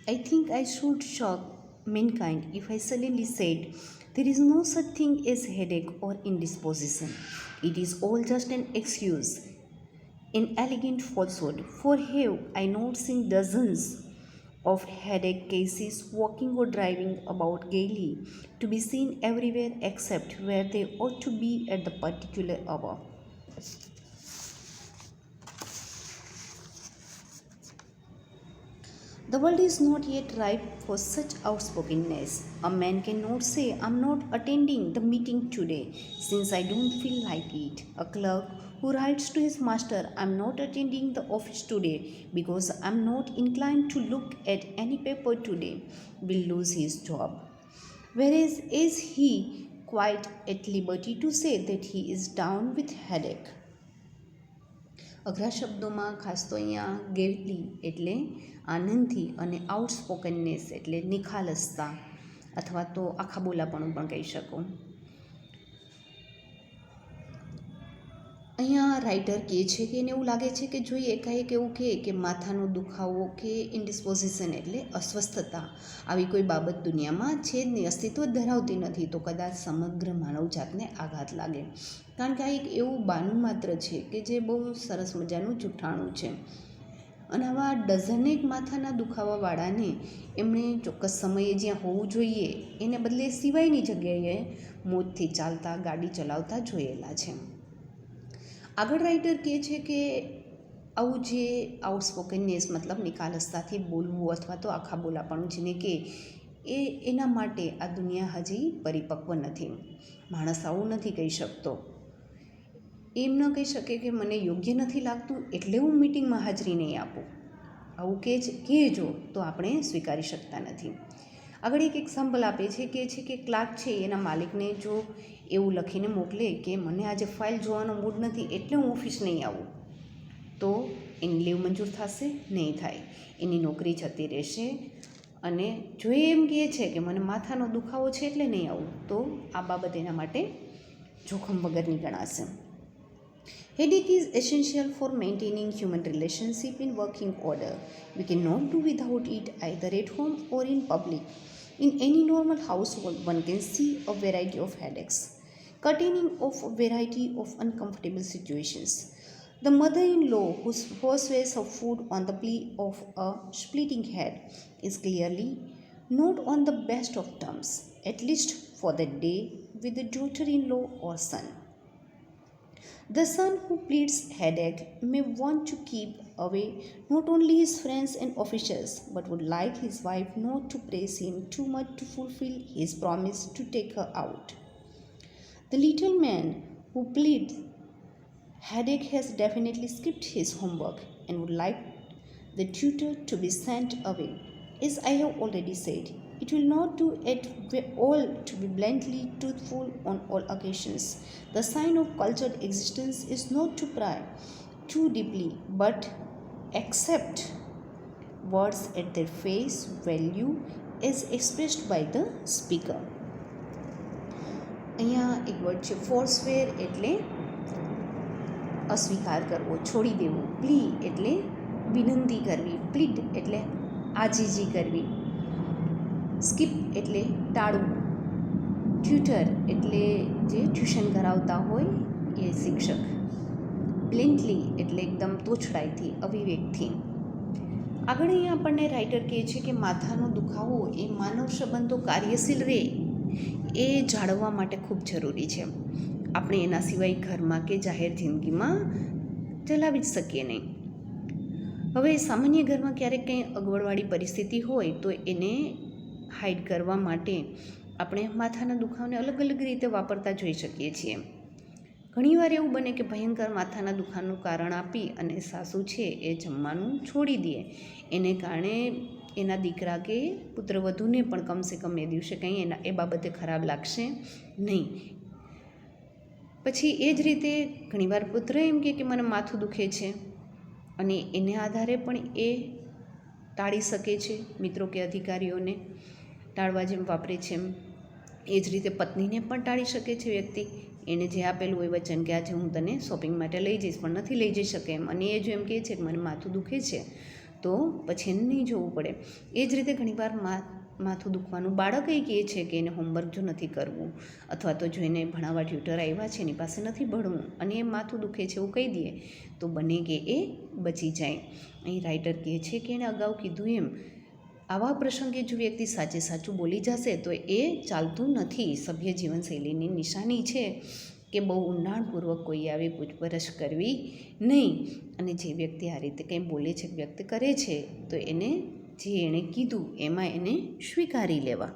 I think I should shock mankind if I suddenly said there is no such thing as headache or indisposition. It is all just an excuse, an elegant falsehood. For have I not seen dozens of headache cases walking or driving about gaily, to be seen everywhere except where they ought to be at the particular hour? The world is not yet ripe for such outspokenness. A man cannot say, I'm not attending the meeting today since I don't feel like it. A clerk who writes to his master, I'm not attending the office today because I'm not inclined to look at any paper today, will lose his job. Whereas is he quite at liberty to say that he is down with headache? અઘરા શબ્દોમાં ખાસ તો અહીંયા ગેવલી એટલે આનંદથી અને આઉટસ્પોકનનેસ એટલે નિખાલસતા અથવા તો આખા બોલાપણું પણ કહી શકો. અહીંયા રાઇટર કહે છે કે એને એવું લાગે છે કે જોઈએ એકાએક એવું કહે કે માથાનો દુખાવો કે ઇન્ડિસ્પોઝિશન એટલે અસ્વસ્થતા આવી કોઈ બાબત દુનિયામાં છે જ નહીં, અસ્તિત્વ ધરાવતી નથી, તો કદાચ સમગ્ર માનવજાતને આઘાત લાગે. કારણ કે આ એક એવું બાનું માત્ર છે કે જે બહુ સરસ મજાનું જૂઠાણું છે. અને આવા ડઝનેક માથાના દુખાવાવાળાને એમણે ચોક્કસ સમયે જ્યાં હોવું જોઈએ એને બદલે સિવાયની જગ્યાએ મોજથી ચાલતા ગાડી ચલાવતા જોયેલા છે. આગળ રાઇટર કહે છે કે આવું જે આઉટસ્પોકનનેસ મતલબ નિખાલસતાથી બોલવું અથવા તો આખા બોલાપણું જેને કે એના માટે આ દુનિયા હજી પરિપક્વ નથી. માણસ આવું નથી કહી શકતો. એમ ન કહી શકે કે મને યોગ્ય નથી લાગતું એટલે હું મિટિંગમાં હાજરી નહીં આપું. આવું કહેજો તો આપણે સ્વીકારી શકતા નથી. આગળ એક એક્ઝામ્પલ આપે છે કે ક્લાર્ક છે એના માલિકને જો એવું લખીને મોકલે કે મને આજે ફાઇલ જોવાનો મૂડ નથી એટલે હું ઓફિસ નહીં આવું, તો એની લીવ મંજૂર થશે? નહીં થાય. એની નોકરી જતી રહેશે. અને જો એમ કહે છે કે મને માથાનો દુખાવો છે એટલે નહીં આવું, તો આ બાબત એના માટે જોખમ વગરની ગણાશે. Headache is essential for maintaining human relationship in working order. We cannot do without it either at home or in public. In any normal household, one can see a variety of headaches, containing of a variety of uncomfortable situations. The mother-in-law who forswears her food on the plea of a splitting head is clearly not on the best of terms, at least for the day, with the daughter-in-law or son. The son who pleads headache may want to keep away not only his friends and officials, but would like his wife not to press him too much to fulfill his promise to take her out. The little man who pleads headache has definitely skipped his homework and would like the tutor to be sent away. As I have already said, it will not do at all to be bluntly truthful on all occasions. The sign of cultured existence is not to pry too deeply, but accept words at their face value as expressed by the speaker. અહીંયા એક word છે ફોર્સવેર એટલે અસ્વીકાર કરવો, છોડી દેવું. પ્લી એટલે વિનંતી કરવી. પ્લીડ એટલે આજીજી કરવી. સ્કીપ એટલે ટાળવું. ટ્યુટર એટલે જે ટ્યુશન કરાવતા હોય એ શિક્ષક. બ્લેન્ટલી એટલે એકદમ તોછડાઈથી, અવિવેકથી. આગળ અહીંયા આપણને રાઇટર કહે છે કે માથાનો દુખાવો એ માનવ સંબંધો કાર્યશીલ રહે એ જાળવવા માટે ખૂબ જરૂરી છે. આપણે એના સિવાય ઘરમાં કે જાહેર જિંદગીમાં ચલાવી જ શકીએ નહીં. હવે સામાન્ય ઘરમાં ક્યારેક કંઈ અગવડવાળી પરિસ્થિતિ હોય તો એને હાઇડ કરવા માટે આપણે માથાના દુખાવાને અલગ અલગ રીતે વાપરતા જોઈ શકીએ છીએ. ઘણીવાર એવું બને કે ભયંકર માથાના દુખાવાનું કારણ આપી અને સાસુ છે એ જમવાનું છોડી દે. એને કારણે એના દીકરા કે પુત્રવધૂને પણ કમસે કમ એ દિવસે કંઈ એ બાબતે ખરાબ લાગશે નહીં. પછી એ જ રીતે ઘણીવાર પુત્ર એમ કે મને માથું દુખે છે અને એને આધારે પણ એ ટાળી શકે છે મિત્રો કે અધિકારીઓને ટાળવા જેમ વાપરે છે એમ. એ જ રીતે પત્નીને પણ ટાળી શકે છે વ્યક્તિ. એણે જે આપેલું હોય વચન કે આજે હું તને શોપિંગ માટે લઈ જઈશ પણ નથી લઈ જઈ શકે એમ, અને એ જો એમ કહે છે કે મને માથું દુખે છે તો પછી એને નહીં જોવું પડે. એ જ રીતે ઘણીવાર માથું દુખવાનું બાળક એ કહે છે કે એને હોમવર્ક જો નથી કરવું, અથવા તો જો એને ભણાવવા ટ્યુટર આવ્યા છે એની પાસે નથી ભણવું અને એ માથું દુખે છે એવું કહી દઈએ તો બને કે એ બચી જાય. અહીં રાઇટર કહે છે કે એણે અગાઉ કીધું એમ આવા પ્રસંગે જો વ્યક્તિ સાચે સાચું બોલી જશે તો એ ચાલતું નથી. સભ્ય જીવનશૈલીની નિશાની છે કે બહુ ઊંડાણપૂર્વક કોઈ આવી પૂછપરછ કરવી નહીં, અને જે વ્યક્તિ આ રીતે કંઈ બોલે છે વ્યક્ત કરે છે તો એને જે એણે કીધું એમાં એને સ્વીકારી લેવા.